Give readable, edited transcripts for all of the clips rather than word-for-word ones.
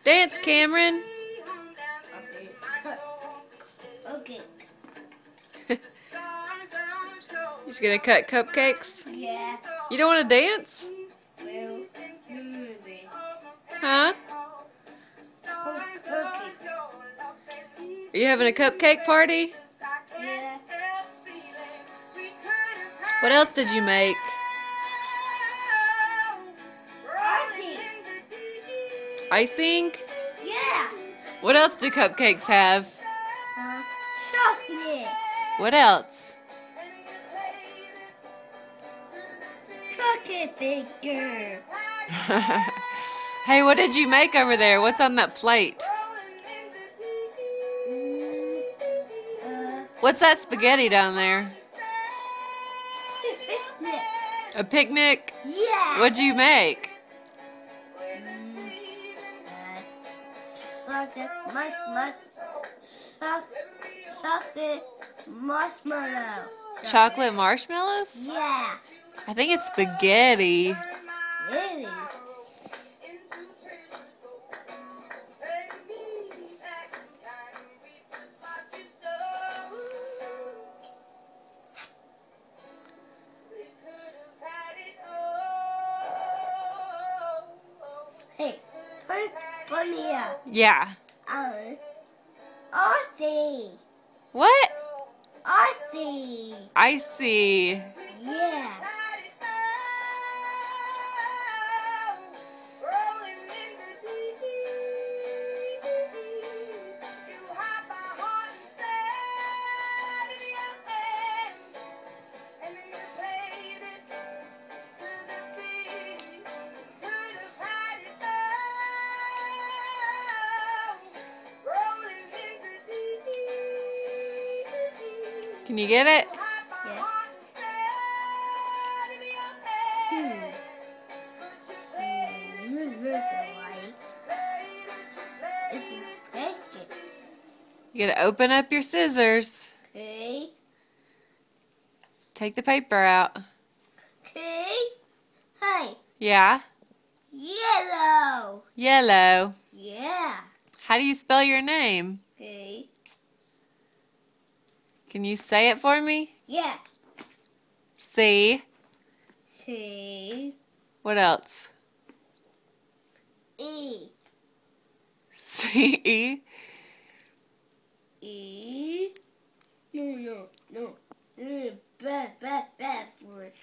Dance, Cameron. Okay. You're just gonna cut cupcakes? Yeah. You don't want to dance? Well, movie. Huh? Cookie. Are you having a cupcake party? Yeah. What else did you make? Icing. Icing? Yeah. What else do cupcakes have? Chocolate. What else? Cookie figure. Hey, what did you make over there? What's on that plate? What's that spaghetti down there? Picnic. A picnic? Yeah. What'd you make? Chocolate marshmallow. Chocolate marshmallows? Yeah. I think it's spaghetti. Really? Hey, put Bonilla. Yeah. Aussie. What? Aussie. I see. Yeah. Can you get it? Yeah. You gotta open up your scissors. Okay. Take the paper out. Okay. Hey. Yeah. Yellow. Yellow. Yeah. How do you spell your name? Okay. Can you say it for me? Yeah. C. C. What else? E. C. E. No. Backwards.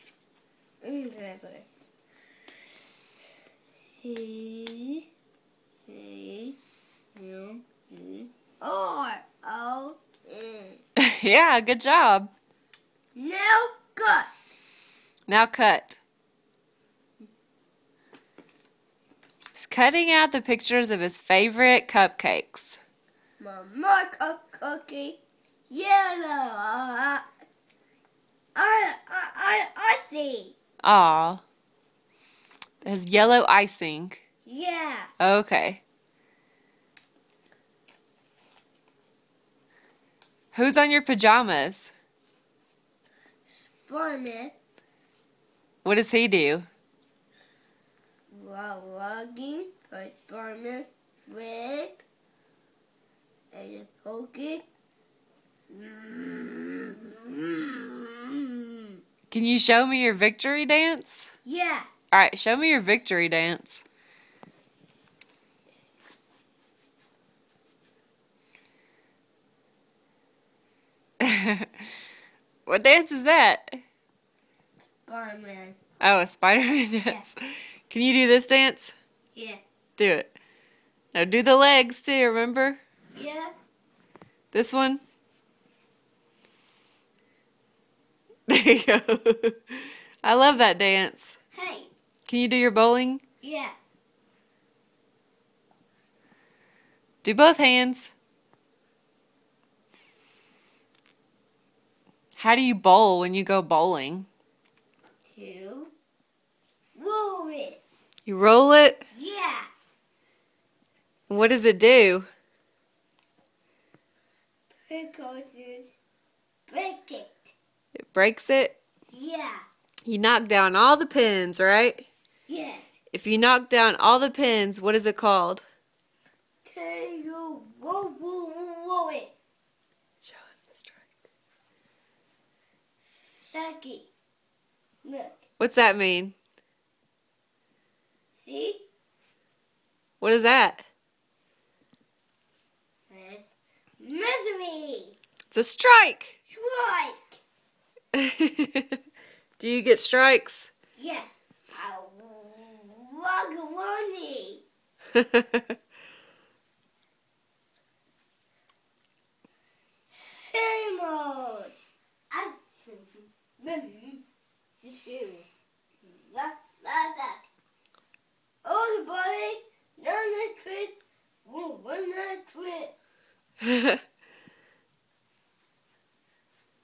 Exactly. C. U. E. R. O. N. Yeah, good job. Now cut. Now cut. He's cutting out the pictures of his favorite cupcakes. Mama cookie. Yellow. I see. Aw. It has yellow icing. Yeah. Okay. Who's on your pajamas? Spiderman. What does he do? Logging by Spiderman. Red. And a pokey. Can you show me your victory dance? Yeah. All right, show me your victory dance. What dance is that? Spiderman. Oh, a Spider-Man dance. Can you do this dance? Yeah. Do it. Now do the legs too, remember? Yeah. This one? There you go. I love that dance. Hey. Can you do your bowling? Yeah. Do both hands. How do you bowl when you go bowling? Two. Roll it. You roll it? Yeah. What does it do? Because it's break it. It breaks it? Yeah. You knock down all the pins, right? Yes. If you knock down all the pins, what is it called? tail, whoa, whoa, whoa, whoa, it. Show him the strike. Saggy. Look, What's that mean? see? What is that? That's misery. It's a strike. Strike. Do you get strikes? Yeah. Wagawani. Samos. Oh, the body. None of twist. One not twist.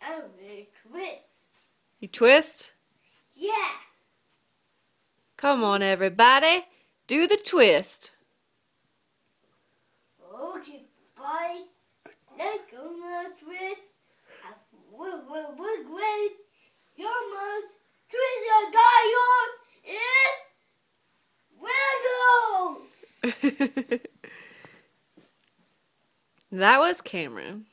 I will twist. You twist? Yeah. Come on, everybody. Do the twist. Okay, bye. Let's go now, twist. We're great. Your mouth. Twist your guy is Wiggles. That was Cameron.